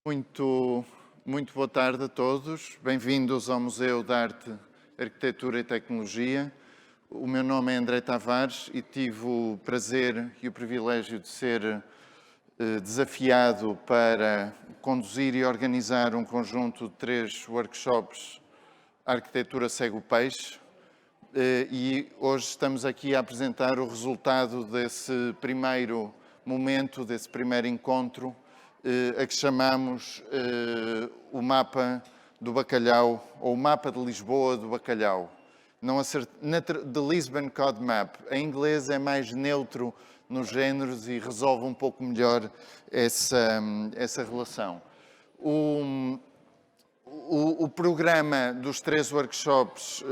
Muito, muito boa tarde a todos. Bem-vindos ao Museu de Arte, Arquitetura e Tecnologia. O meu nome é André Tavares e tive o prazer e o privilégio de ser desafiado para conduzir e organizar um conjunto de 3 workshops A Arquitetura Segue o Peixe. E hoje estamos aqui a apresentar o resultado desse primeiro momento, desse primeiro encontro, a que chamamos o mapa do bacalhau, ou o mapa de Lisboa do bacalhau. Não The Lisbon Cod Map. Em inglês é mais neutro nos géneros e resolve um pouco melhor essa relação. O programa dos 3 workshops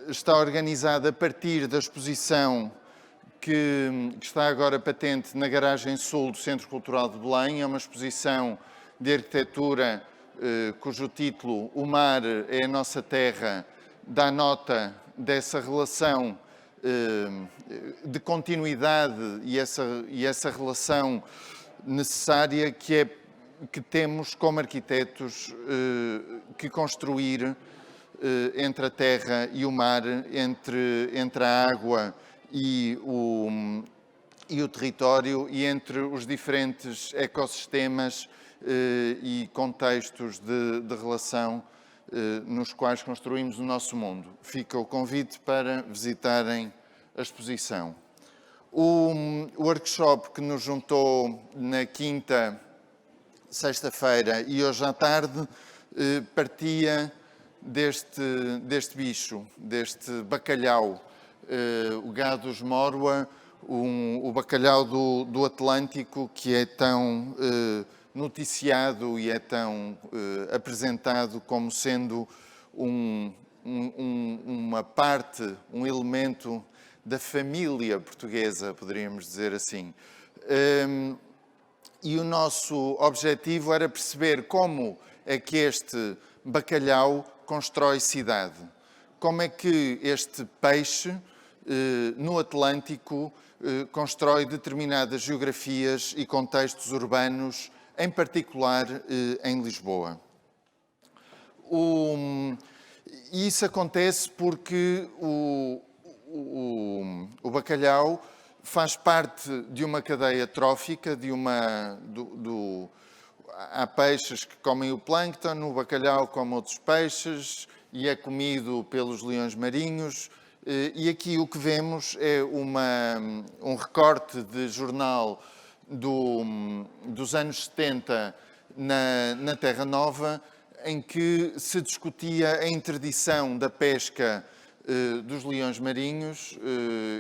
está organizado a partir da exposição que está agora patente na Garagem Sul do Centro Cultural de Belém. É uma exposição de arquitetura cujo título O Mar é a Nossa Terra dá nota dessa relação de continuidade e essa relação necessária que temos como arquitetos que construir entre a terra e o mar, entre a água e o território e entre os diferentes ecossistemas e contextos de relação nos quais construímos o nosso mundo. Fica o convite para visitarem a exposição. O workshop que nos juntou na quinta, sexta-feira e hoje à tarde partia deste bicho, deste bacalhau, o Gadus morua, o bacalhau do Atlântico, que é tão noticiado e é tão apresentado como sendo uma parte, um elemento da família portuguesa, poderíamos dizer assim. E o nosso objetivo era perceber como é que este bacalhau constrói cidade. Como é que este peixe no Atlântico constrói determinadas geografias e contextos urbanos, em particular em Lisboa. E isso acontece porque o bacalhau faz parte de uma cadeia trófica, há peixes que comem o plâncton, o bacalhau come outros peixes e é comido pelos leões marinhos. E aqui o que vemos é um recorte de jornal dos anos 70 na Terra Nova, em que se discutia a interdição da pesca dos leões marinhos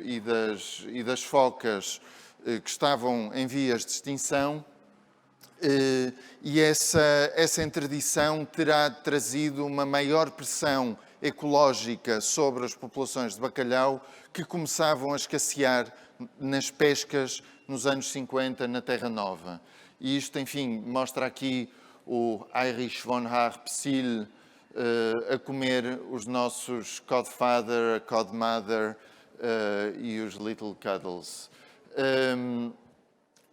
e das focas que estavam em vias de extinção. E essa interdição terá trazido uma maior pressão ecológica sobre as populações de bacalhau que começavam a escassear nas pescas nos anos 50 na Terra Nova. E isto, enfim, mostra aqui o Irish von Harpsil a comer os nossos codfather, codmother e os little cuddles.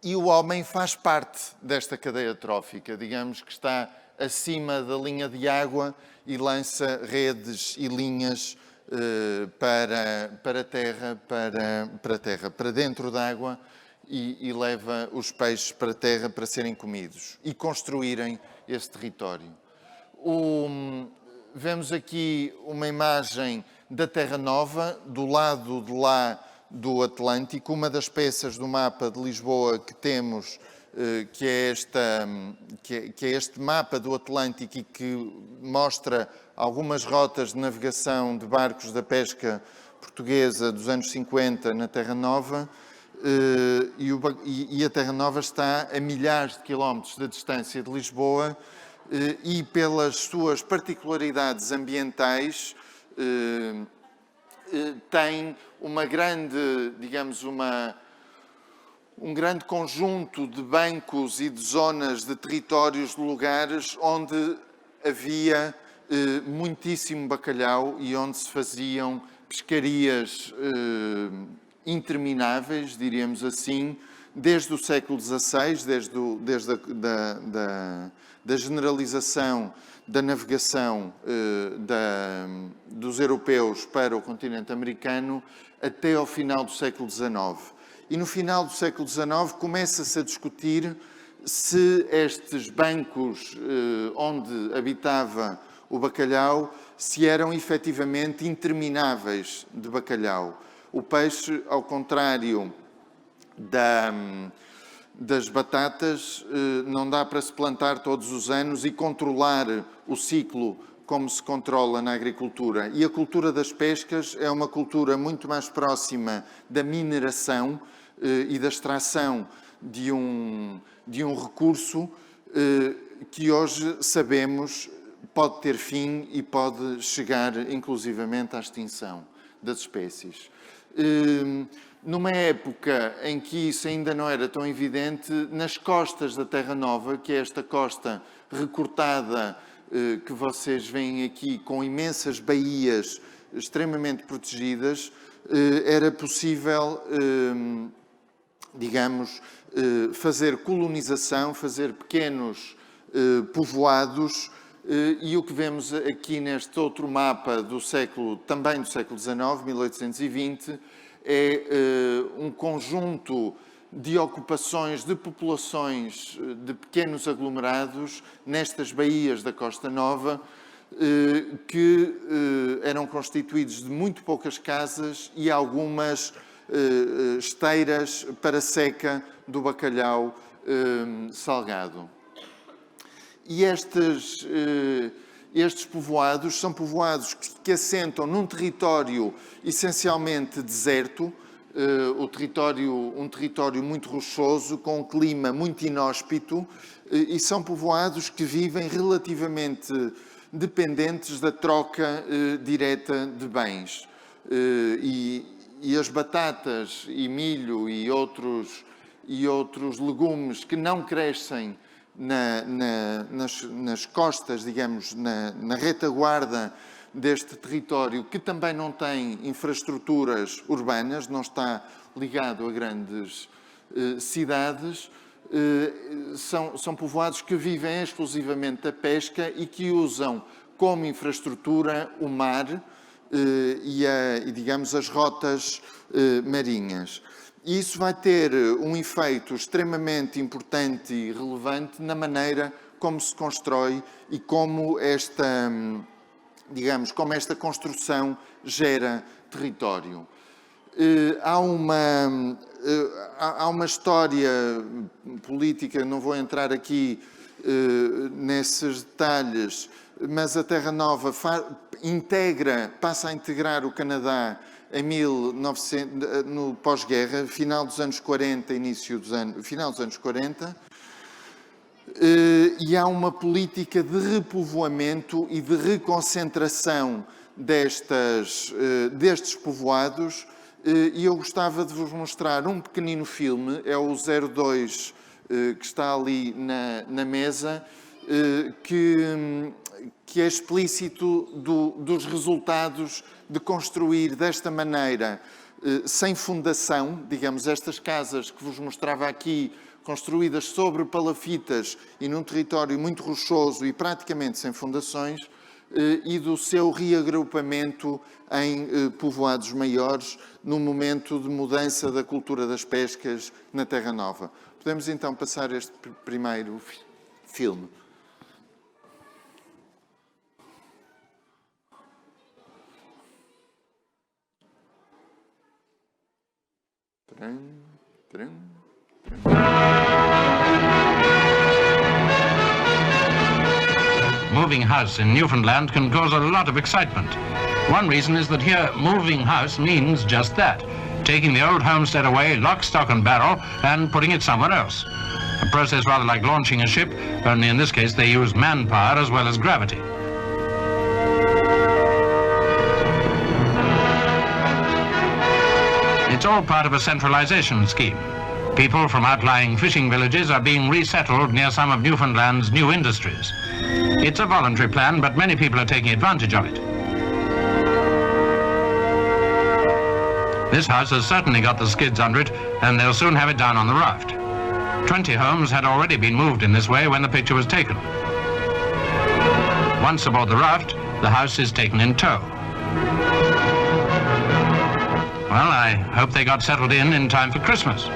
E o homem faz parte desta cadeia trófica, digamos que está acima da linha de água e lança redes e linhas para a terra, para dentro da água e leva os peixes para a terra para serem comidos e construírem esse território. Vemos aqui uma imagem da Terra Nova, do lado de lá do Atlântico, uma das peças do mapa de Lisboa que temos, que é este mapa do Atlântico e que mostra algumas rotas de navegação de barcos da pesca portuguesa dos anos 50 na Terra Nova, e a Terra Nova está a milhares de quilómetros de distância de Lisboa e pelas suas particularidades ambientais tem uma grande, digamos, um grande conjunto de bancos e de zonas, de territórios, de lugares onde havia muitíssimo bacalhau e onde se faziam pescarias intermináveis, diríamos assim, desde o século XVI, desde da generalização da navegação dos europeus para o continente americano até ao final do século XIX. E no final do século XIX começa-se a discutir se estes bancos onde habitava o bacalhau, se eram efetivamente intermináveis de bacalhau. O peixe, ao contrário das batatas, não dá para se plantar todos os anos e controlar o ciclo como se controla na agricultura. E a cultura das pescas é uma cultura muito mais próxima da mineração e da extração de um recurso que hoje sabemos pode ter fim e pode chegar inclusivamente à extinção das espécies. Numa época em que isso ainda não era tão evidente, nas costas da Terra Nova, que é esta costa recortada que vocês veem aqui, com imensas baías extremamente protegidas, era possível, digamos, fazer colonização, fazer pequenos povoados, e o que vemos aqui neste outro mapa também do século XIX, 1820, é um conjunto de ocupações de populações de pequenos aglomerados nestas baías da Costa Nova, que eram constituídos de muito poucas casas e algumas esteiras para seca do bacalhau salgado. E estes povoados são povoados que assentam num território essencialmente deserto, um território muito rochoso, com um clima muito inóspito, e são povoados que vivem relativamente dependentes da troca direta de bens. E as batatas e milho e outros legumes que não crescem nas costas, digamos, na retaguarda deste território, que também não tem infraestruturas urbanas, não está ligado a grandes cidades, são povoados que vivem exclusivamente da pesca e que usam como infraestrutura o mar e digamos, as rotas marinhas. E isso vai ter um efeito extremamente importante e relevante na maneira como se constrói e como esta construção gera território. Há uma história política, não vou entrar aqui nesses detalhes, mas a Terra Nova passa a integrar o Canadá no pós-guerra, final dos anos 40, final dos anos 40, e há uma política de repovoamento e de reconcentração destes povoados, e eu gostava de vos mostrar um pequenino filme, é o 02, que está ali na mesa, que é explícito dos resultados de construir desta maneira, sem fundação, digamos, estas casas que vos mostrava aqui, construídas sobre palafitas e num território muito rochoso e praticamente sem fundações, e do seu reagrupamento em povoados maiores, no momento de mudança da cultura das pescas na Terra Nova. Podemos então passar este primeiro filme. Moving house in Newfoundland can cause a lot of excitement. One reason is that here moving house means just that, taking the old homestead away, lock, stock and barrel, and putting it somewhere else. A process rather like launching a ship, only in this case they use manpower as well as gravity. It's all part of a centralization scheme. People from outlying fishing villages are being resettled near some of Newfoundland's new industries. It's a voluntary plan, but many people are taking advantage of it. This house has certainly got the skids under it, and they'll soon have it down on the raft. 20 homes had already been moved in this way when the picture was taken. Once aboard the raft, the house is taken in tow. Well, I hope they got settled in time for Christmas.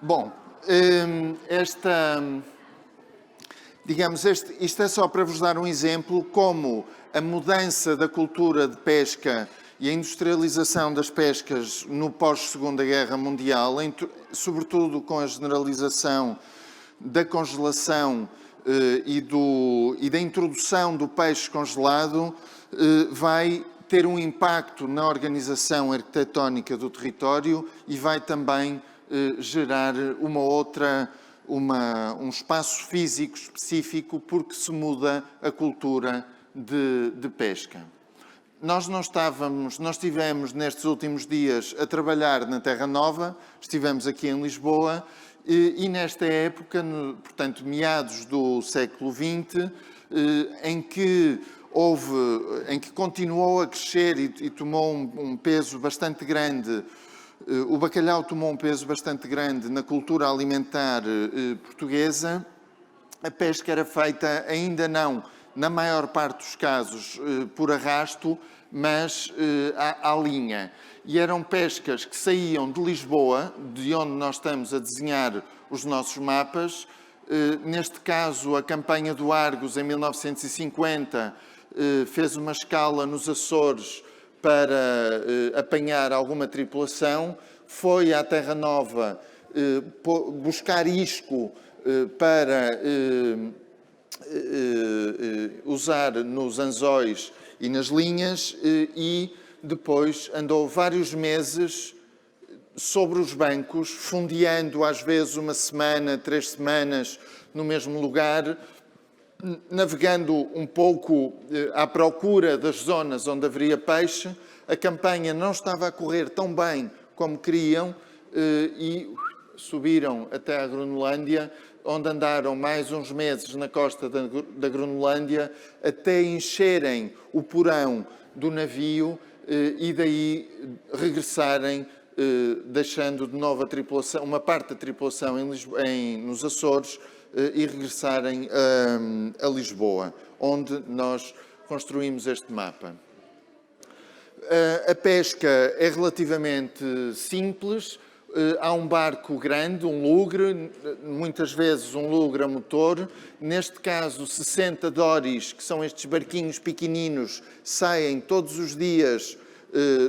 Bom, isto é só para vos dar um exemplo como a mudança da cultura de pesca e a industrialização das pescas no pós-Segunda Guerra Mundial, sobretudo com a generalização da congelação e da introdução do peixe congelado, vai ter um impacto na organização arquitetónica do território e vai também gerar um espaço físico específico porque se muda a cultura de pesca. Nós estivemos nestes últimos dias a trabalhar na Terra Nova, estivemos aqui em Lisboa e nesta época, portanto, meados do século XX, em que continuou a crescer e tomou um peso bastante grande, o bacalhau tomou um peso bastante grande na cultura alimentar portuguesa. A pesca era feita, ainda não, na maior parte dos casos, por arrasto, mas à linha. E eram pescas que saíam de Lisboa, de onde nós estamos a desenhar os nossos mapas. Neste caso, a campanha do Argos, em 1950, fez uma escala nos Açores para apanhar alguma tripulação, foi à Terra Nova buscar isco para usar nos anzóis e nas linhas e depois andou vários meses sobre os bancos, fundeando às vezes uma semana, 3 semanas no mesmo lugar, navegando um pouco à procura das zonas onde haveria peixe. A campanha não estava a correr tão bem como queriam e subiram até a Groenlândia, onde andaram mais uns meses na costa da Groenlândia até encherem o porão do navio e daí regressarem, deixando de novo a tripulação, uma parte da tripulação nos Açores e regressarem a Lisboa, onde nós construímos este mapa. A pesca é relativamente simples. Há um barco grande, um lugre, muitas vezes um lugre a motor. Neste caso, 60 dories, que são estes barquinhos pequeninos, saem todos os dias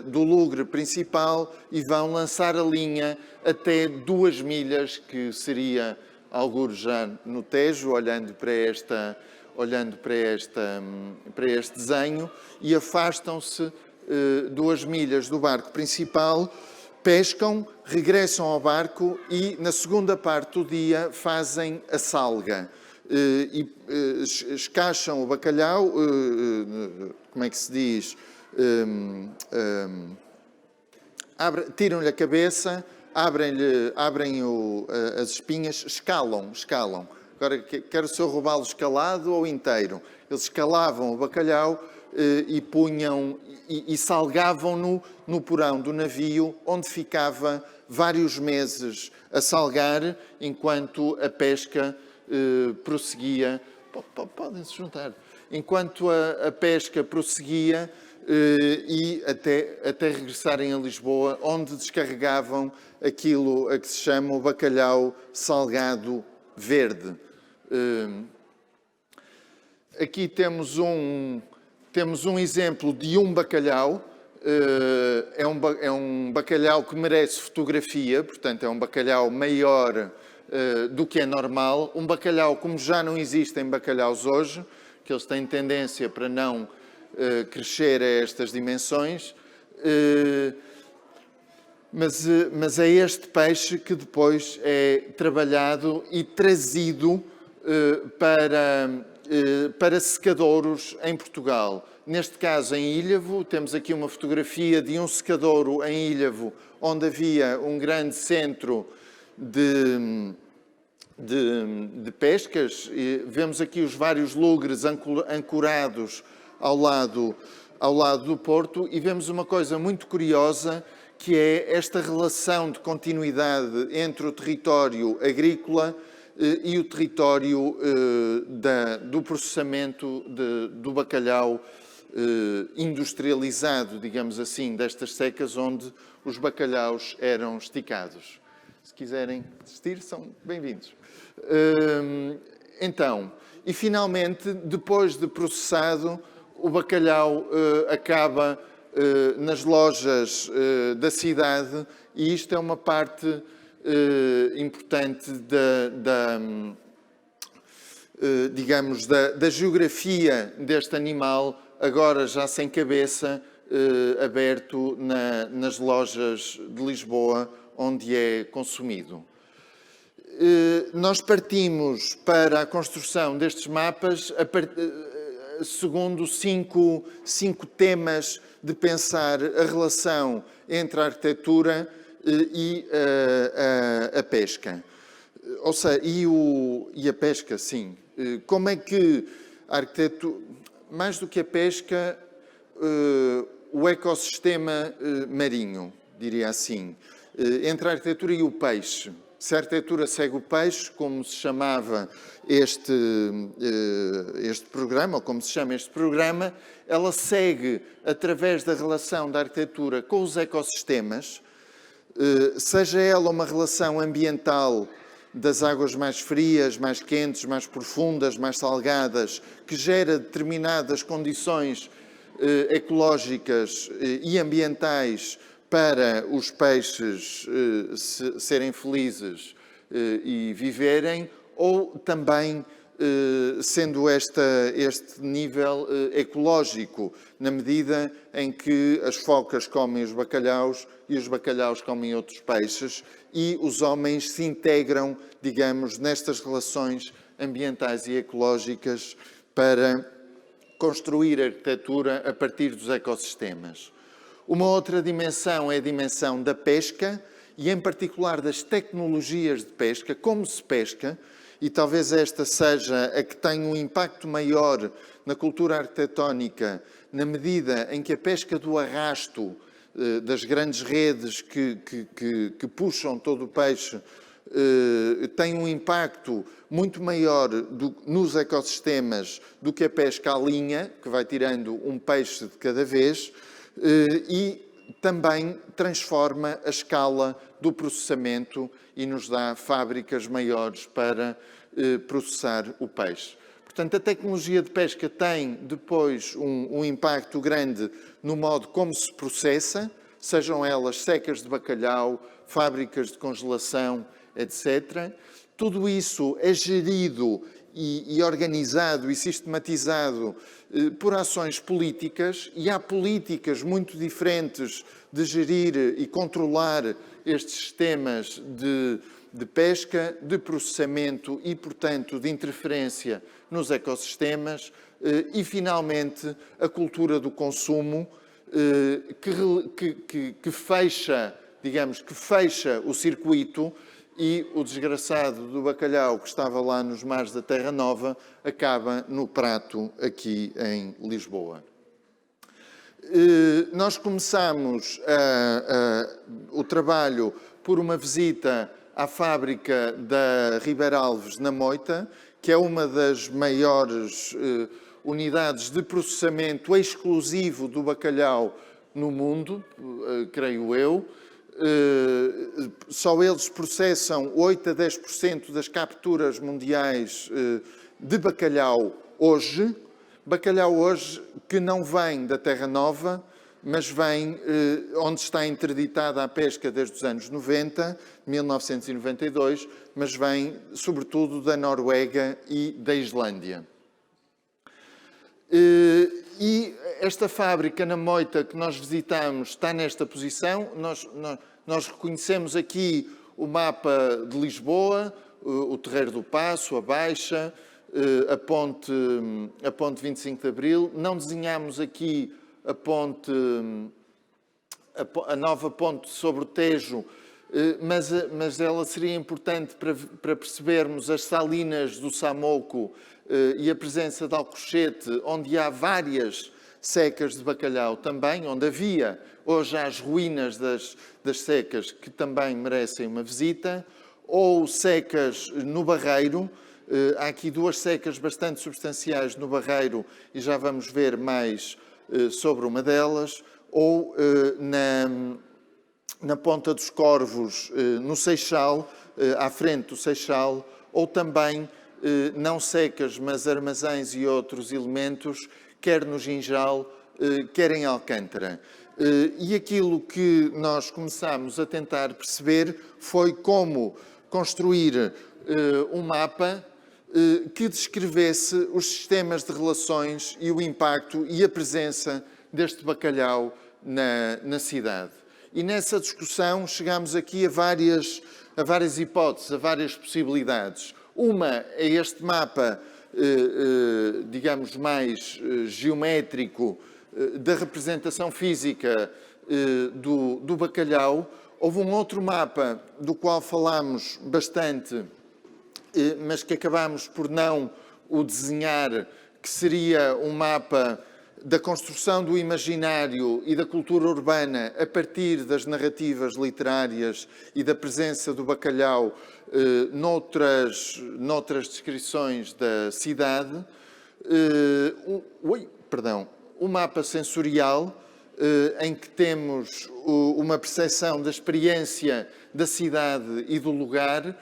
do lugre principal e vão lançar a linha até 2 milhas, que seria algures já no Tejo, olhando para este desenho, e afastam-se 2 milhas do barco principal, pescam, regressam ao barco e, na segunda parte do dia, fazem a salga. E escacham o bacalhau, como é que se diz? Tiram-lhe a cabeça, abrem as espinhas, escalam. Agora, quero se eu roubá-lo escalado ou inteiro. Eles escalavam o bacalhau e punham e salgavam-no no porão do navio, onde ficava vários meses a salgar, enquanto a pesca prosseguia. Podem-se juntar. Enquanto a pesca prosseguia e até regressarem a Lisboa, onde descarregavam aquilo a que se chama o bacalhau salgado verde. Aqui temos um exemplo de um bacalhau. É um bacalhau que merece fotografia, portanto é um bacalhau maior do que é normal. Um bacalhau como já não existem bacalhaus hoje, que eles têm tendência para não crescer a estas dimensões. Mas é este peixe que depois é trabalhado e trazido para secadouros em Portugal. Neste caso, em Ilhavo, temos aqui uma fotografia de um secadouro em Ilhavo, onde havia um grande centro de pescas. Vemos aqui os vários lugres ancorados ao lado do porto, e vemos uma coisa muito curiosa, que é esta relação de continuidade entre o território agrícola e o território do processamento do bacalhau industrializado, digamos assim, destas secas onde os bacalhaus eram esticados. Se quiserem assistir, são bem-vindos. Então, e finalmente, depois de processado, o bacalhau acaba nas lojas da cidade, e isto é uma parte importante digamos, da geografia deste animal, agora já sem cabeça, aberto nas lojas de Lisboa, onde é consumido. Nós partimos para a construção destes mapas segundo cinco temas de pensar a relação entre a arquitetura e a pesca. Ou seja, e a pesca, sim. Como é que a arquitetura, mais do que a pesca, o ecossistema marinho, diria assim, entre a arquitetura e o peixe. Se a arquitetura segue o peixe, como se chamava este programa, ou como se chama este programa, ela segue através da relação da arquitetura com os ecossistemas, seja ela uma relação ambiental das águas mais frias, mais quentes, mais profundas, mais salgadas, que gera determinadas condições ecológicas e ambientais para os peixes serem felizes e viverem, ou também sendo este nível ecológico, na medida em que as focas comem os bacalhaus e os bacalhaus comem outros peixes, e os homens se integram, digamos, nestas relações ambientais e ecológicas para construir a arquitetura a partir dos ecossistemas. Uma outra dimensão é a dimensão da pesca, e em particular das tecnologias de pesca, como se pesca, e talvez esta seja a que tem um impacto maior na cultura arquitetónica, na medida em que a pesca do arrasto, das grandes redes que puxam todo o peixe, tem um impacto muito maior nos ecossistemas do que a pesca à linha, que vai tirando um peixe de cada vez, e também transforma a escala do processamento e nos dá fábricas maiores para processar o peixe. Portanto, a tecnologia de pesca tem depois um impacto grande no modo como se processa, sejam elas secas de bacalhau, fábricas de congelação, etc. Tudo isso é gerido e organizado e sistematizado por ações políticas, e há políticas muito diferentes de gerir e controlar estes sistemas de pesca, de processamento e, portanto, de interferência nos ecossistemas, e, finalmente, a cultura do consumo, que fecha, digamos, que fecha o circuito, e o desgraçado do bacalhau que estava lá nos mares da Terra Nova acaba no prato aqui em Lisboa. Nós começamos o trabalho por uma visita à fábrica da Ribeiralves, na Moita, que é uma das maiores unidades de processamento exclusivo do bacalhau no mundo, creio eu. Só eles processam 8 a 10% das capturas mundiais de bacalhau hoje. Bacalhau hoje que não vem da Terra Nova, mas vem onde está interditada a pesca desde os anos 90, 1992, mas vem sobretudo da Noruega e da Islândia. E esta fábrica na Moita que nós visitamos está nesta posição. Nós reconhecemos aqui o mapa de Lisboa, o Terreiro do Paço, a Baixa, a ponte 25 de Abril. Não desenhamos aqui a nova ponte sobre o Tejo, mas ela seria importante para percebermos as salinas do Samoco e a presença de Alcochete, onde há várias secas de bacalhau também, onde havia hoje as ruínas das secas que também merecem uma visita, ou secas no Barreiro. Há aqui duas secas bastante substanciais no Barreiro e já vamos ver mais sobre uma delas, ou na Ponta dos Corvos, no Seixal, à frente do Seixal, ou também não secas, mas armazéns e outros elementos, quer no Ginjal, quer em Alcântara. E aquilo que nós começámos a tentar perceber foi como construir um mapa que descrevesse os sistemas de relações e o impacto e a presença deste bacalhau na cidade. E nessa discussão chegámos aqui a várias hipóteses, a várias possibilidades. Uma é este mapa, digamos, mais geométrico da representação física do bacalhau. Houve um outro mapa do qual falámos bastante, mas que acabámos por não o desenhar, que seria um mapa da construção do imaginário e da cultura urbana a partir das narrativas literárias e da presença do bacalhau noutras descrições da cidade. Um mapa sensorial em que temos uma percepção da experiência da cidade e do lugar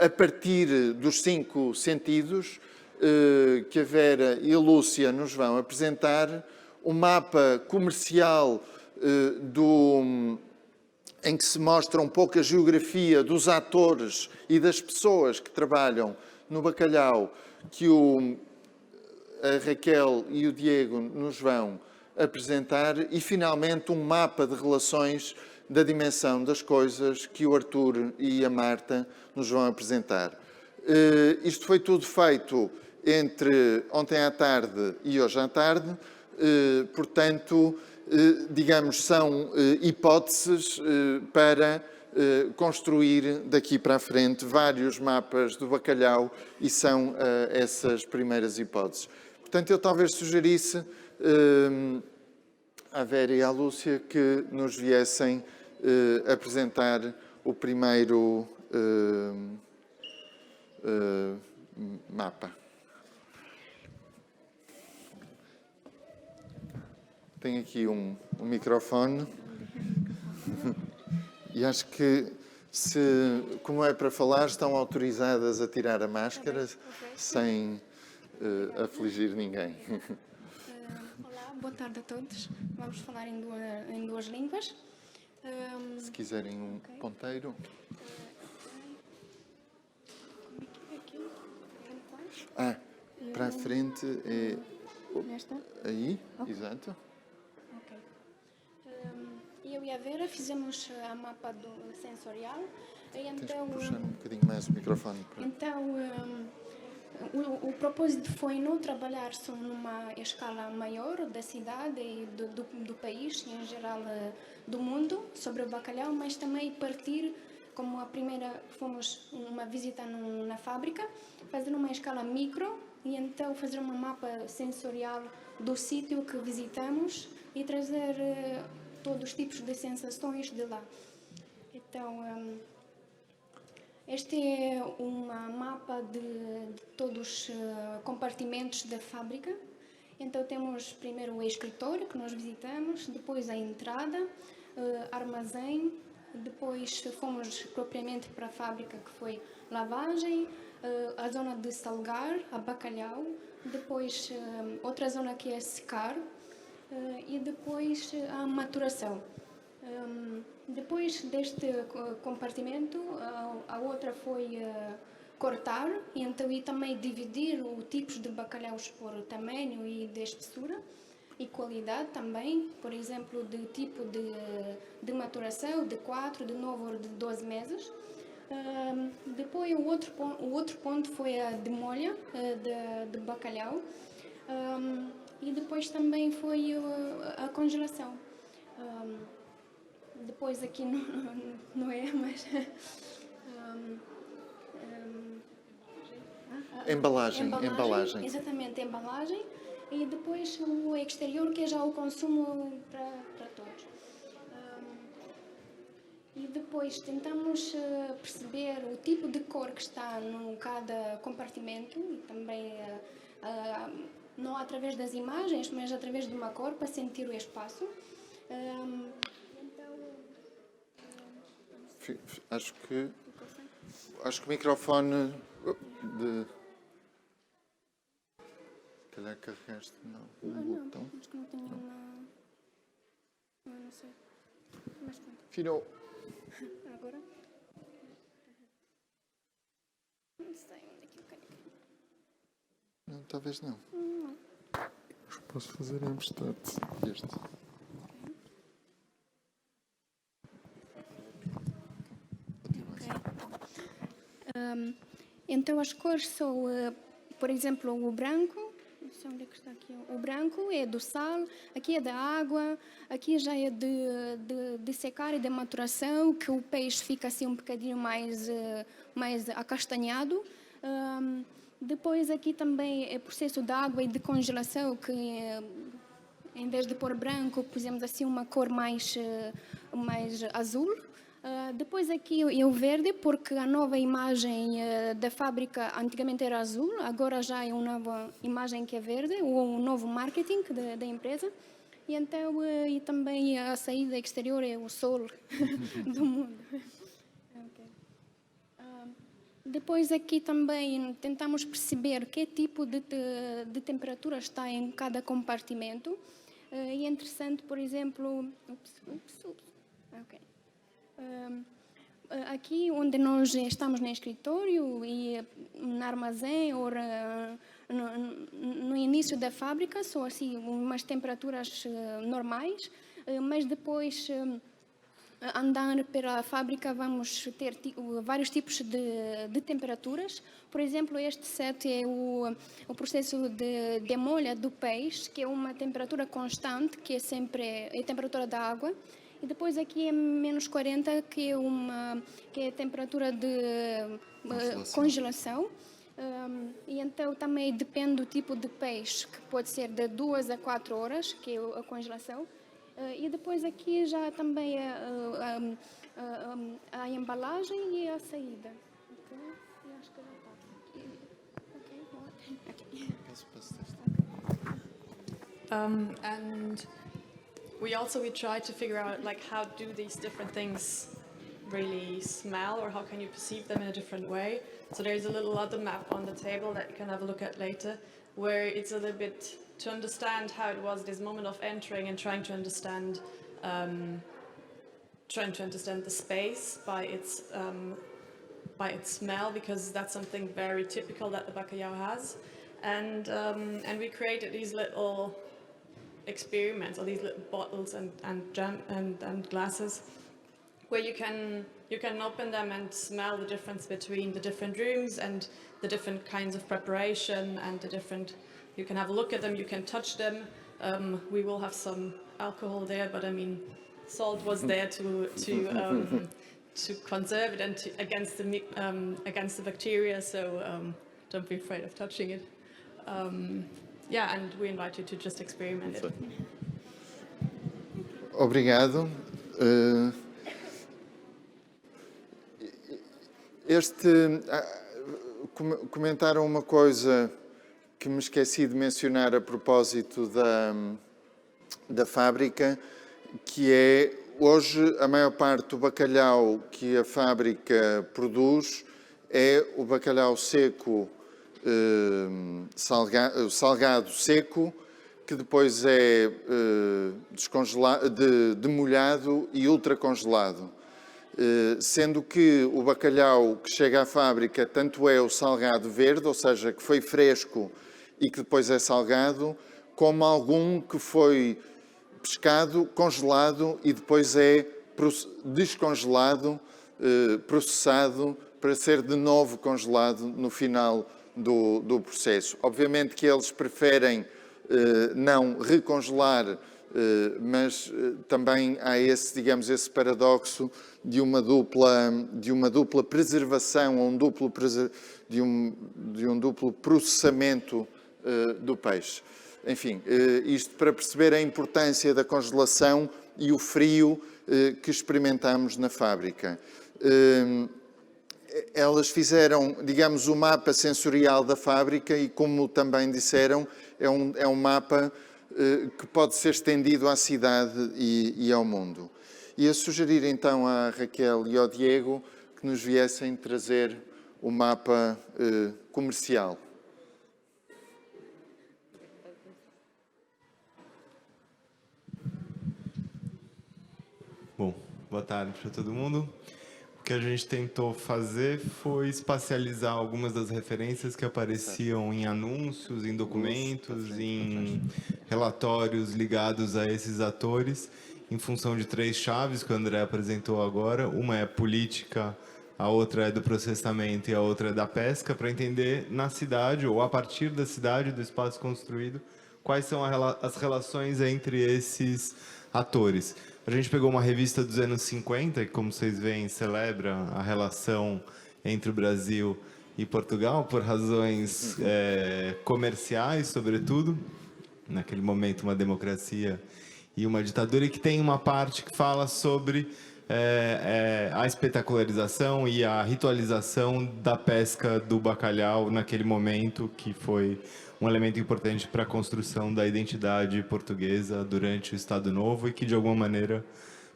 a partir dos 5 sentidos, que a Vera e a Lúcia nos vão apresentar, um mapa comercial em que se mostra um pouco a geografia dos atores e das pessoas que trabalham no bacalhau, que a Raquel e o Diego nos vão apresentar, e finalmente um mapa de relações da dimensão das coisas que o Artur e a Marta nos vão apresentar. Isto foi tudo feito entre ontem à tarde e hoje à tarde, portanto, digamos, são hipóteses para construir daqui para a frente vários mapas do bacalhau, e são essas primeiras hipóteses. Portanto, eu talvez sugerisse à Vera e à Lúcia que nos viessem apresentar o primeiro mapa. Tenho aqui um microfone e acho que, como é para falar, estão autorizadas a tirar a máscara sem afligir ninguém. Olá, boa tarde a todos. Vamos falar em duas línguas. Se quiserem um ponteiro. Para a frente é aí, exato. Ok. Eu e a Vera fizemos a mapa sensorial. E então, Tens que puxar um bocadinho mais o microfone. Então, o propósito foi não trabalhar só numa escala maior da cidade e do país, e em geral do mundo, sobre o bacalhau, mas também partir, como a primeira, fomos uma visita na fábrica, fazer uma escala micro e então fazer uma mapa sensorial do sítio que visitamos e trazer todos os tipos de sensações de lá. Então, este é um mapa de todos os compartimentos da fábrica. Então temos primeiro o escritório que nós visitamos, depois a entrada, armazém, depois fomos propriamente para a fábrica, que foi lavagem, a zona de salgar, a bacalhau, depois outra zona que é secar e depois a maturação. Depois deste compartimento, a outra foi cortar e então e também dividir os tipos de bacalhaus por tamanho e de espessura e qualidade também, por exemplo, de tipo de maturação, de 4, de 9 ou de 12 meses. Depois o outro ponto foi a demolha de bacalhau e depois também foi a congelação. Depois aqui não é, mas... Embalagem. Exatamente, embalagem. e depois o exterior, que é já o consumo para todos. E depois tentamos perceber o tipo de cor que está em cada compartimento e também não através das imagens, mas através de uma cor para sentir o espaço. Acho que o microfone de... Se calhar carregaste no botão. Acho que não tenho uma... Não sei. Mas pronto. Filho, Agora? Não sei onde é que eu carreguei. não, talvez não. O que posso fazer é mostrar-te este. Então as cores são, por exemplo, o branco. Não sei onde é que está aqui. O branco é do sal, aqui é da água, aqui já é de secar e de maturação, que o peixe fica assim um bocadinho mais acastanhado. Depois aqui também é processo de água e de congelação, que em vez de pôr branco, pusemos assim uma cor mais azul. Depois aqui é o verde, porque a nova imagem da fábrica antigamente era azul, agora já é uma nova imagem que é verde, o novo marketing da empresa. E então e também a saída exterior é o sol do mundo. Okay. Depois aqui também tentamos perceber que tipo de temperatura está em cada compartimento. E é interessante, por exemplo... Okay. Aqui onde nós estamos no escritório e no armazém ou no início da fábrica são assim umas temperaturas normais, mas depois andar pela fábrica vamos ter vários tipos de temperaturas. Por exemplo, este set é o processo de demolha do peixe, que é uma temperatura constante, que é sempre a temperatura da água. E depois aqui é menos 40, que é a temperatura de congelação. E então também depende do tipo de peixe, que pode ser de 2 a 4 horas, que é a congelação. E depois aqui já também a embalagem e a saída. Okay? E acho que já está. And we try to figure out like how do these different things really smell, or how can you perceive them in a different way. So there's a little other map on the table that you can have a look at later, where it's a little bit to understand how it was this moment of entering and trying to understand the space by its smell, because that's something very typical that the bacalhau has. And we created these little experiments, or these little bottles and glasses, where you can open them and smell the difference between the different rooms and the different kinds of preparation and the different. You can have a look at them, you can touch them. We will have some alcohol there, but I mean, salt was there to conserve it and against the bacteria. So don't be afraid of touching it. Yeah, and we invite you to just experiment it. Obrigado. Comentaram uma coisa que me esqueci de mencionar a propósito da fábrica, que é, hoje, a maior parte do bacalhau que a fábrica produz é o bacalhau seco, salgado seco, que depois é demolhado e ultracongelado. Sendo que o bacalhau que chega à fábrica tanto é o salgado verde, ou seja, que foi fresco e que depois é salgado, como algum que foi pescado, congelado e depois é descongelado, processado para ser de novo congelado no final do processo. Obviamente que eles preferem não recongelar, mas também há esse paradoxo de uma dupla preservação, ou de um duplo processamento do peixe. enfim, isto para perceber a importância da congelação e o frio que experimentamos na fábrica. Elas fizeram, digamos, o mapa sensorial da fábrica e, como também disseram, é um mapa que pode ser estendido à cidade e ao mundo. E a sugerir então à Raquel e ao Diego que nos viessem trazer o mapa comercial. Bom, boa tarde para todo mundo. O que a gente tentou fazer foi espacializar algumas das referências que apareciam em anúncios, em documentos, em relatórios ligados a esses atores, em função de 3 chaves que o André apresentou agora. Uma é política, a outra é do processamento e a outra é da pesca, para entender na cidade, ou a partir da cidade, do espaço construído, quais são as relações entre esses atores. A gente pegou uma revista dos anos 50, que, como vocês veem, celebra a relação entre o Brasil e Portugal, por razões comerciais, sobretudo. Naquele momento, uma democracia e uma ditadura, e que tem uma parte que fala sobre a espetacularização e a ritualização da pesca do bacalhau naquele momento, que foi um elemento importante para a construção da identidade portuguesa durante o Estado Novo e que, de alguma maneira,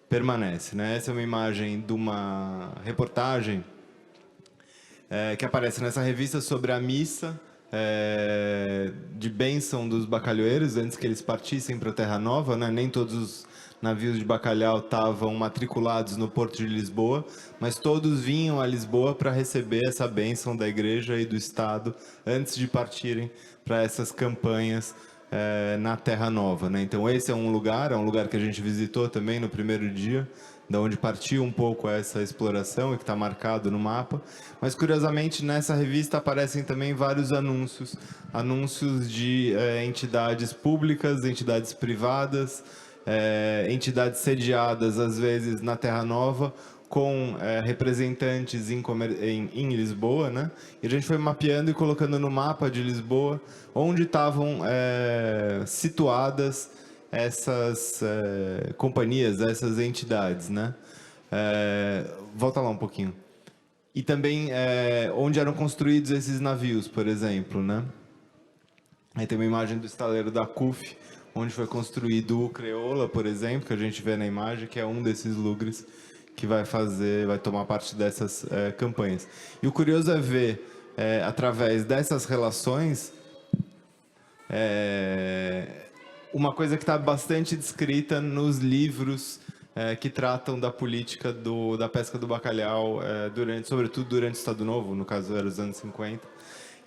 permanece, né? Essa é uma imagem de uma reportagem que aparece nessa revista sobre a missa de bênção dos bacalhoeiros, antes que eles partissem para a Terra Nova, né? Nem todos os navios de bacalhau estavam matriculados no Porto de Lisboa, mas todos vinham a Lisboa para receber essa bênção da Igreja e do Estado antes de partirem para essas campanhas na Terra Nova, né? Então esse é um lugar que a gente visitou também no primeiro dia, da onde partiu um pouco essa exploração e que está marcado no mapa. Mas, curiosamente, nessa revista aparecem também vários anúncios de entidades públicas, entidades privadas, entidades sediadas, às vezes, na Terra Nova, com representantes em Lisboa, né? E a gente foi mapeando e colocando no mapa de Lisboa onde estavam situadas essas companhias, essas entidades, né? Volta lá um pouquinho. E também onde eram construídos esses navios, por exemplo, né? Aí tem uma imagem do estaleiro da CUF, onde foi construído o Creola, por exemplo, que a gente vê na imagem, que é um desses lugres que vai tomar parte dessas campanhas. E o curioso é ver, através dessas relações, uma coisa que está bastante descrita nos livros que tratam da política da pesca do bacalhau, sobretudo durante o Estado Novo, no caso era os anos 50,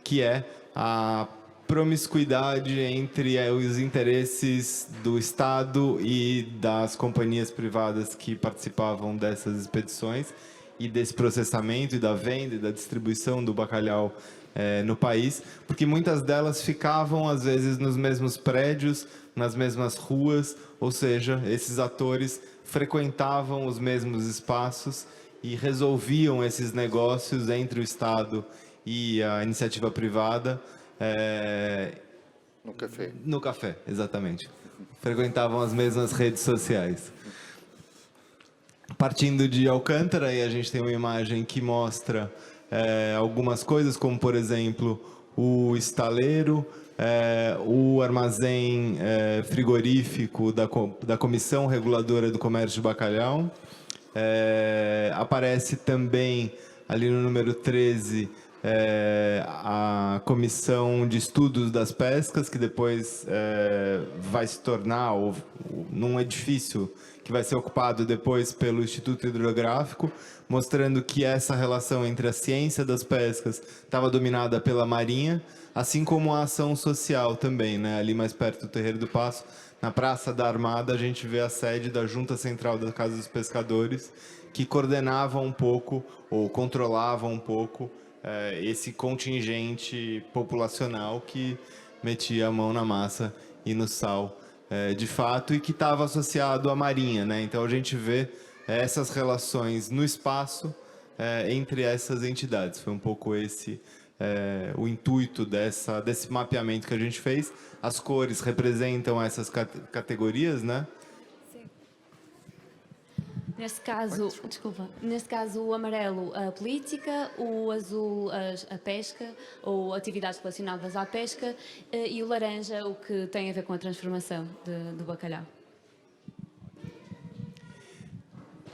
que é a promiscuidade entre os interesses do Estado e das companhias privadas que participavam dessas expedições e desse processamento e da venda e da distribuição do bacalhau no país, porque muitas delas ficavam, às vezes, nos mesmos prédios, nas mesmas ruas, ou seja, esses atores frequentavam os mesmos espaços e resolviam esses negócios entre o Estado e a iniciativa privada. No café. No café, exatamente. Frequentavam as mesmas redes sociais. Partindo de Alcântara, aí a gente tem uma imagem que mostra algumas coisas, como, por exemplo, o estaleiro, o armazém frigorífico da Comissão Reguladora do Comércio de Bacalhau. Aparece também, ali no número 13, a Comissão de Estudos das Pescas, que depois vai se tornar num edifício que vai ser ocupado depois pelo Instituto Hidrográfico, mostrando que essa relação entre a ciência das pescas estava dominada pela Marinha, assim como a ação social também, né? Ali mais perto do Terreiro do Paço, na Praça da Armada, a gente vê a sede da Junta Central da Casa dos Pescadores, que coordenava um pouco, ou controlava um pouco, esse contingente populacional que metia a mão na massa e no sal, de fato, e que estava associado à Marinha, né? Então a gente vê essas relações no espaço entre essas entidades. Foi um pouco esse o intuito desse mapeamento que a gente fez. As cores representam essas categorias, né? Neste caso, neste caso o amarelo a política, o azul a pesca ou atividades relacionadas à pesca e o laranja o que tem a ver com a transformação do bacalhau.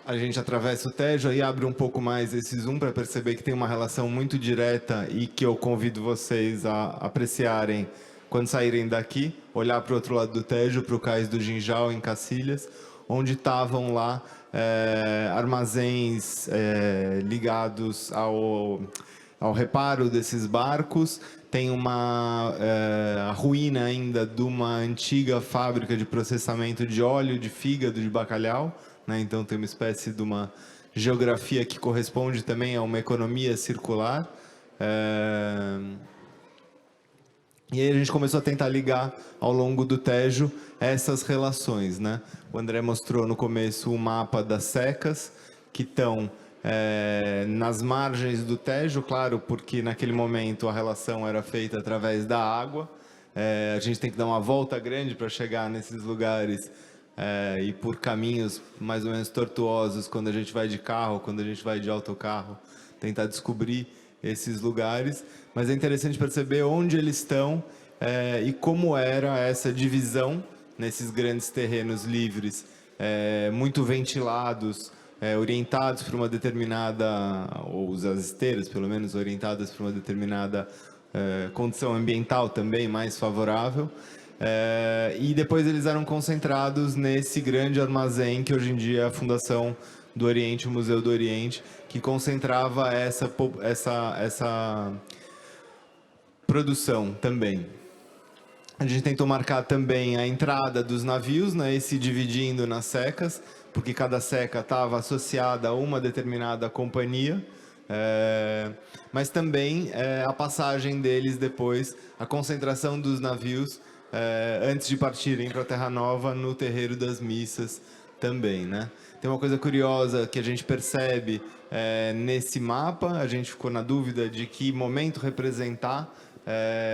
A gente atravessa o Tejo e abre um pouco mais esse zoom para perceber que tem uma relação muito direta e que eu convido vocês a apreciarem quando saírem daqui, olhar para o outro lado do Tejo, para o Cais do Ginjal, em Cacilhas, onde estavam lá armazéns ligados ao reparo desses barcos. Tem uma ruína ainda de uma antiga fábrica de processamento de óleo de fígado de bacalhau, né? Então tem uma espécie de uma geografia que corresponde também a uma economia circular. E aí a gente começou a tentar ligar ao longo do Tejo essas relações, né? O André mostrou no começo o mapa das secas que estão nas margens do Tejo, claro, porque naquele momento a relação era feita através da água. A gente tem que dar uma volta grande para chegar nesses lugares e por caminhos mais ou menos tortuosos quando a gente vai de carro, quando a gente vai de autocarro, tentar descobrir esses lugares. Mas é interessante perceber onde eles estão e como era essa divisão nesses grandes terrenos livres, muito ventilados, orientados para uma determinada, ou as esteiras pelo menos orientadas para uma determinada condição ambiental também mais favorável. E depois eles eram concentrados nesse grande armazém que hoje em dia é a Fundação do Oriente, o Museu do Oriente, que concentrava essa produção também. A gente tentou marcar também a entrada dos navios, né, e se dividindo nas secas, porque cada seca estava associada a uma determinada companhia, mas também a passagem deles depois, a concentração dos navios antes de partirem para a Terra Nova no Terreiro das Missas também, né? Tem uma coisa curiosa que a gente percebe nesse mapa, a gente ficou na dúvida de que momento representar,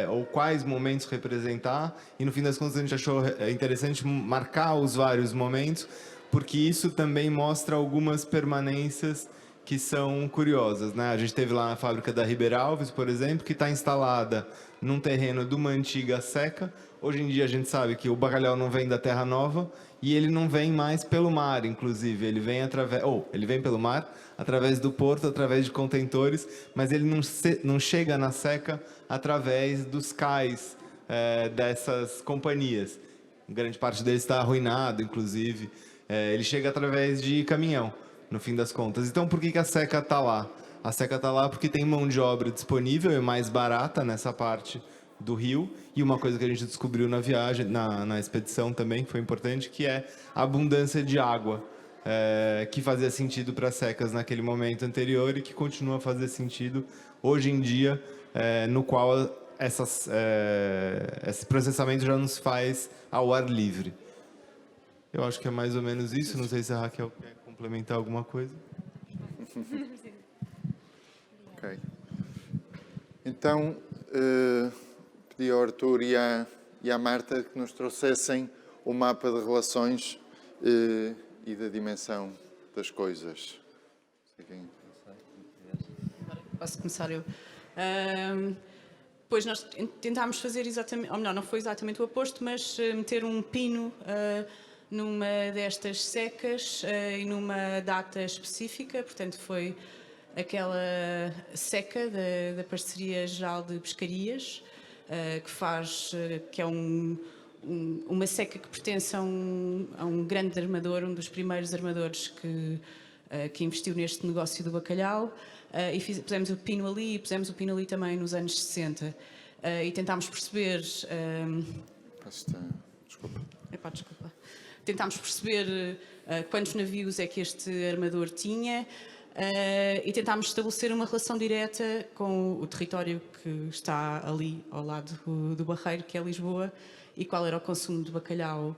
ou quais momentos representar, e no fim das contas a gente achou interessante marcar os vários momentos, porque isso também mostra algumas permanências que são curiosas, né? A gente teve lá na fábrica da Ribeiralves, por exemplo, que está instalada num terreno de uma antiga seca. Hoje em dia a gente sabe que o bacalhau não vem da Terra Nova e ele não vem mais pelo mar, inclusive. Ele vem ele vem pelo mar, através do porto, através de contentores, mas ele não chega na seca através dos cais dessas companhias. Grande parte deles está arruinado, inclusive. Ele chega através de caminhão, no fim das contas. Então, por que a seca está lá? A seca está lá porque tem mão de obra disponível e mais barata nessa parte do rio. E uma coisa que a gente descobriu na viagem, na expedição também, que foi importante, que é a abundância de água, que fazia sentido para secas naquele momento anterior e que continua a fazer sentido hoje em dia, no qual esse processamento já nos faz ao ar livre. Eu acho que é mais ou menos isso. Não sei se a Raquel quer complementar alguma coisa. Ok. Então, pedi ao Arthur e à Marta que nos trouxessem o mapa de relações e da dimensão das coisas. Posso começar eu? Pois nós tentámos fazer exatamente, ou melhor, não foi exatamente o oposto, mas meter um pino numa destas secas e numa data específica. Portanto, foi aquela seca da Parceria Geral de Pescarias, que é uma seca que pertence a um grande armador, um dos primeiros armadores que investiu neste negócio do bacalhau, e pusemos o pino ali e pusemos o pino ali também nos anos 60, e tentámos perceber... Desculpa. Desculpa. Tentámos perceber quantos navios é que este armador tinha, e tentámos estabelecer uma relação direta com o território que está ali ao lado do Barreiro, que é Lisboa, e qual era o consumo de bacalhau,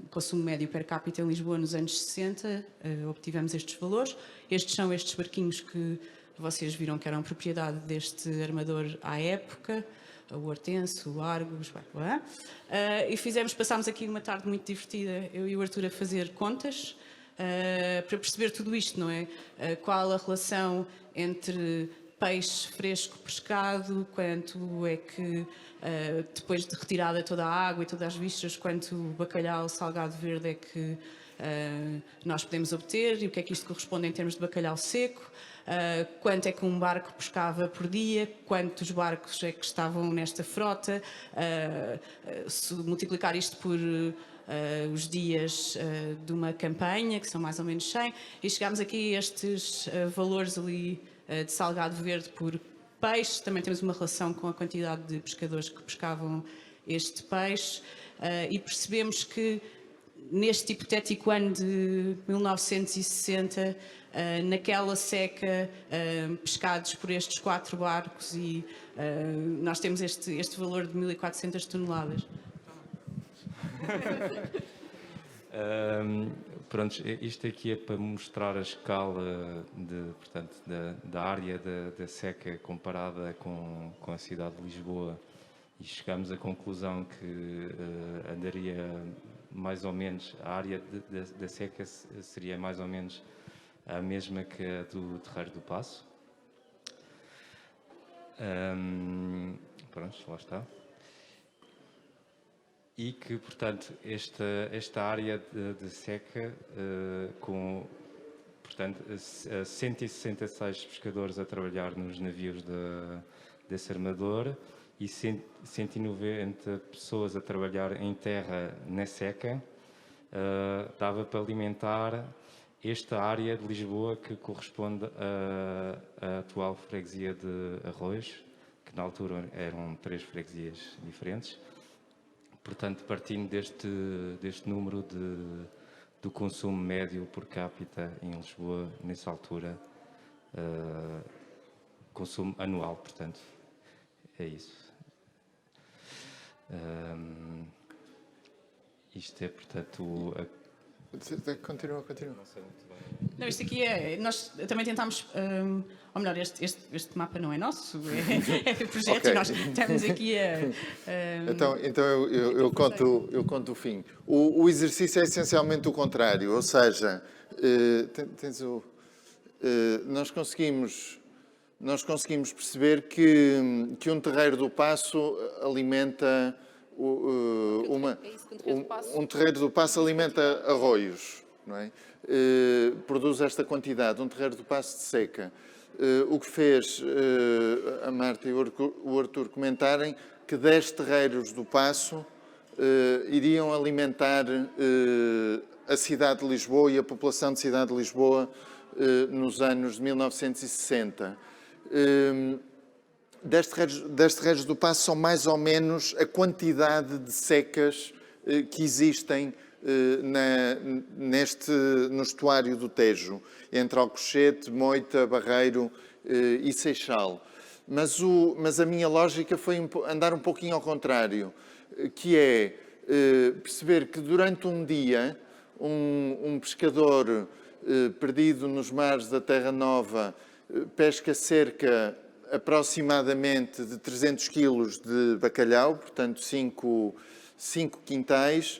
consumo médio per capita em Lisboa nos anos 60. Obtivemos estes valores. Estes são estes barquinhos que vocês viram que eram propriedade deste armador à época, o Hortense, o Argos, e passámos aqui uma tarde muito divertida, eu e o Arthur, a fazer contas, para perceber tudo isto, não é? Qual a relação entre peixe fresco pescado, quanto é que, depois de retirada toda a água e todas as vistas, quanto bacalhau salgado verde é que nós podemos obter e o que é que isto corresponde em termos de bacalhau seco, quanto é que um barco pescava por dia, quantos barcos é que estavam nesta frota, se multiplicar isto por os dias de uma campanha, que são mais ou menos 100, e chegámos aqui a estes valores ali de salgado verde por peixe. Também temos uma relação com a quantidade de pescadores que pescavam este peixe, e percebemos que neste hipotético ano de 1960, naquela seca, pescados por estes 4 barcos, e nós temos este valor de 1.400 toneladas. Pronto, isto aqui é para mostrar a escala da área da seca comparada com a cidade de Lisboa, e chegamos à conclusão que andaria mais ou menos, a área da seca seria mais ou menos a mesma que a do Terreiro do Paço. Pronto, lá está. E que, portanto, esta área de seca, com, portanto, 166 pescadores a trabalhar nos navios desse armador e 190 pessoas a trabalhar em terra na seca, dava para alimentar esta área de Lisboa, que corresponde à atual freguesia de Arroios, que na altura eram 3 freguesias diferentes. Portanto, partindo deste número do consumo médio por capita em Lisboa, nessa altura, consumo anual, portanto, é isso. Isto é, portanto, Continua. Não, isto aqui nós também tentámos, ou melhor, este mapa não é nosso, é do projeto, okay. E nós estamos aqui a... Então eu conto o fim. O exercício é essencialmente o contrário, ou seja, nós conseguimos perceber que um terreiro do Paço alimenta... Um terreiro do Paço alimenta arroios, não é? Produz esta quantidade, um terreiro do Paço de seca. O que fez a Marta e o Arthur comentarem que 10 terreiros do Paço iriam alimentar a cidade de Lisboa e a população de cidade de Lisboa nos anos de 1960. 10 terreiros do Paço são mais ou menos a quantidade de secas que existem no estuário do Tejo, entre Alcochete, Moita, Barreiro e Seixal. Mas a minha lógica foi andar um pouquinho ao contrário, que é perceber que durante um dia um pescador perdido nos mares da Terra Nova pesca cerca aproximadamente de 300 quilos de bacalhau, portanto 5 quintais,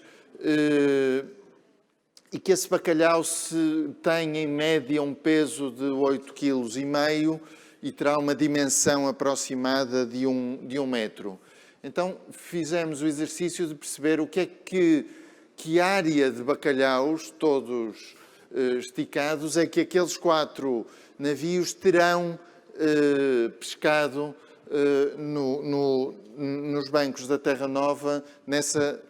e que esse bacalhau tem em média um peso de 8,5 kg e terá uma dimensão aproximada de 1 metro. Então fizemos o exercício de perceber o que é que área de bacalhaus, todos esticados, é que aqueles 4 navios terão pescado nos bancos da Terra Nova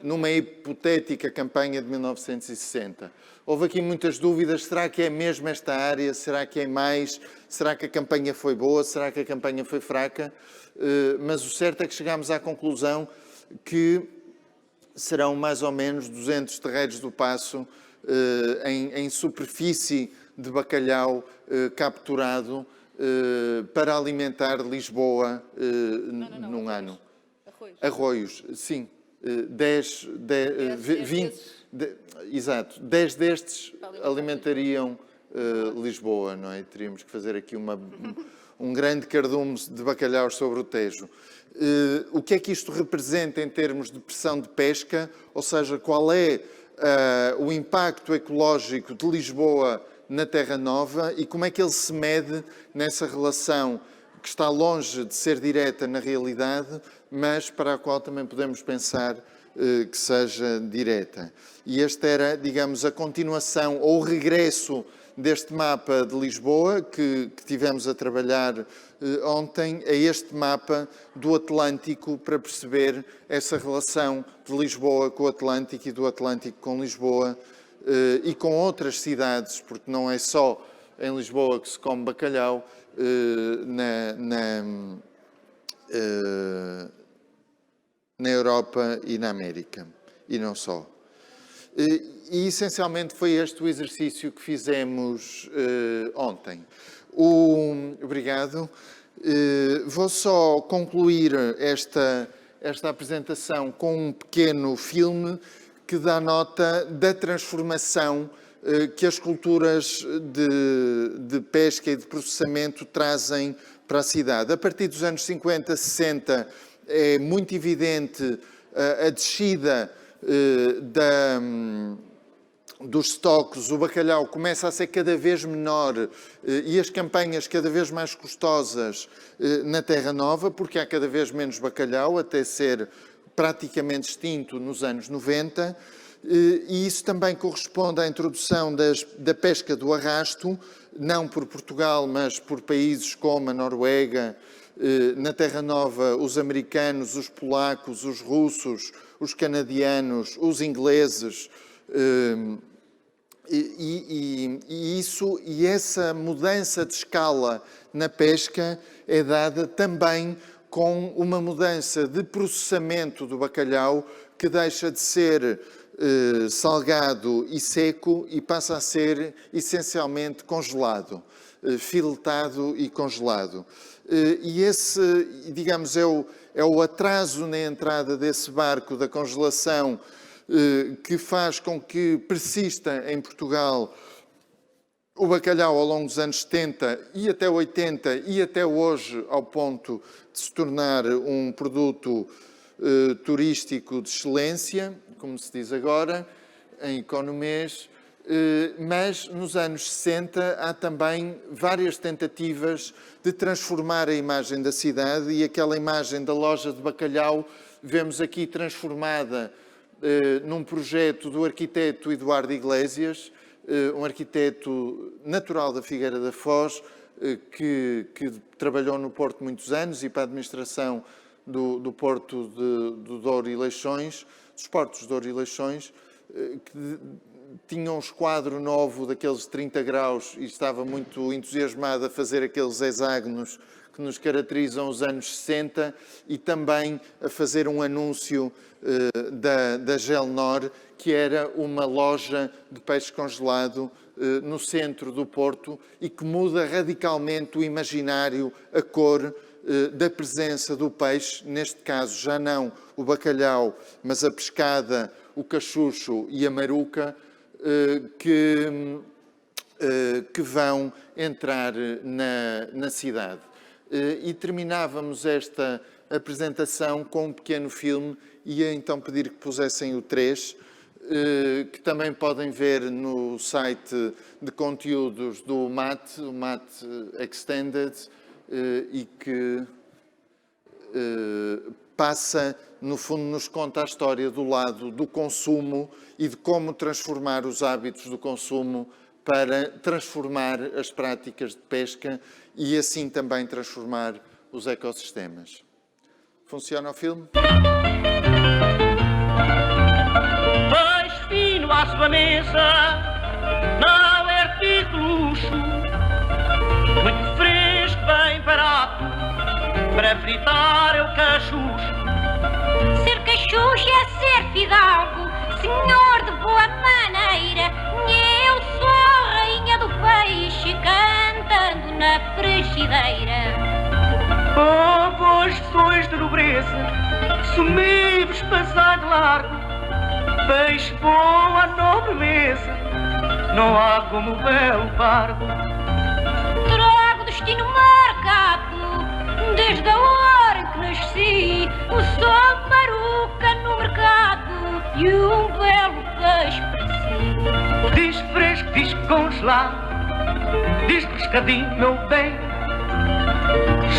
numa hipotética campanha de 1960. Houve aqui muitas dúvidas, será que é mesmo esta área, será que é mais, será que a campanha foi boa, será que a campanha foi fraca, mas o certo é que chegámos à conclusão que serão mais ou menos 200 terreiros do Paço em superfície de bacalhau capturado para alimentar Lisboa num ano. Arroios, sim. 20, exato. 10 destes alimentariam Lisboa, não é? Teríamos que fazer aqui um grande cardume de bacalhau sobre o Tejo. O que é que isto representa em termos de pressão de pesca? Ou seja, qual é o impacto ecológico de Lisboa na Terra Nova e como é que ele se mede nessa relação que está longe de ser direta na realidade, mas para a qual também podemos pensar que seja direta. E esta era, digamos, a continuação ou o regresso deste mapa de Lisboa que tivemos a trabalhar ontem, a este mapa do Atlântico para perceber essa relação de Lisboa com o Atlântico e do Atlântico com Lisboa e com outras cidades, porque não é só em Lisboa que se come bacalhau, na Europa e na América, e não só. E essencialmente foi este o exercício que fizemos ontem. Obrigado. Vou só concluir esta apresentação com um pequeno filme que dá nota da transformação que as culturas de pesca e de processamento trazem para a cidade. A partir dos anos 50, 60, é muito evidente a descida dos estoques, o bacalhau começa a ser cada vez menor e as campanhas cada vez mais custosas na Terra Nova, porque há cada vez menos bacalhau, até ser praticamente extinto nos anos 90, e isso também corresponde à introdução da pesca do arrasto, não por Portugal, mas por países como a Noruega, na Terra Nova, os americanos, os polacos, os russos, os canadianos, os ingleses, e essa mudança de escala na pesca é dada também com uma mudança de processamento do bacalhau que deixa de ser salgado e seco e passa a ser essencialmente congelado, filetado e congelado. E esse, digamos, é o atraso na entrada desse barco da congelação que faz com que persista em Portugal o bacalhau ao longo dos anos 70 e até 80 e até hoje ao ponto de se tornar um produto turístico de excelência, como se diz agora, em economês. Mas nos anos 60 há também várias tentativas de transformar a imagem da cidade e aquela imagem da loja de bacalhau vemos aqui transformada num projeto do arquiteto Eduardo Iglesias, um arquiteto natural da Figueira da Foz, que trabalhou no Porto muitos anos e para a administração do Porto do Douro e Leixões, dos Portos de Douro e Leixões, que tinha um esquadro novo daqueles 30 graus e estava muito entusiasmado a fazer aqueles hexágonos que nos caracterizam os anos 60 e também a fazer um anúncio da Gelnor, que era uma loja de peixe congelado no centro do Porto e que muda radicalmente o imaginário, a cor da presença do peixe, neste caso já não o bacalhau, mas a pescada, o cachucho e a maruca, que vão entrar na cidade. E terminávamos esta apresentação com um pequeno filme, ia então pedir que pusessem o 3, que também podem ver no site de conteúdos do MAT, o MAT Extended, e que passa, no fundo, nos conta a história do lado do consumo e de como transformar os hábitos do consumo para transformar as práticas de pesca e assim também transformar os ecossistemas. Funciona o filme? Peixe fino à sua mesa, não é artigo de luxo, muito fresco, bem barato, para fritar é o cachucho. Ser cachucho é ser fidalgo, senhor de boa maneira. Eu sou a rainha do peixe, cantando na frigideira. Oh, vós que sois de nobreza, sumi-vos passar de largo. Peixe bom à nobre mesa, não há como o belo pargo. Trago destino marcado Desde a hora que nasci, o sol maruca no mercado e um belo peixe para si. Diz fresco, diz congelado, diz pescadinho, meu bem.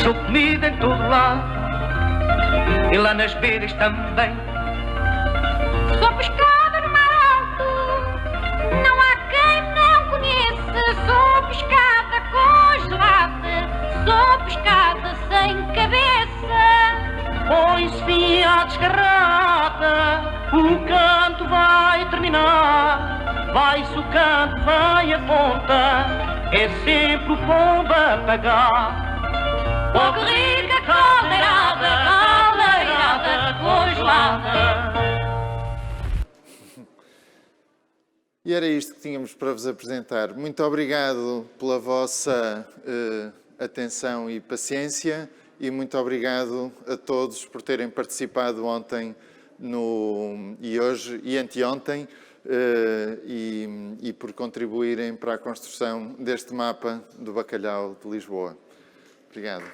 Sou comida em todo lado e lá nas beiras também. Sou pescada no mar alto, não há quem não conheça. Sou pescada congelada, sou pescada sem cabeça. Põe-se fim à descarrada, o canto vai terminar. Vai-se o canto, vai a ponta, é sempre o pombo a pagar. Oh, que rica caldeirada, caldeirada congelada. E era isto que tínhamos para vos apresentar. Muito obrigado pela vossa atenção e paciência e muito obrigado a todos por terem participado ontem e hoje e anteontem e por contribuírem para a construção deste mapa do bacalhau de Lisboa. Obrigado.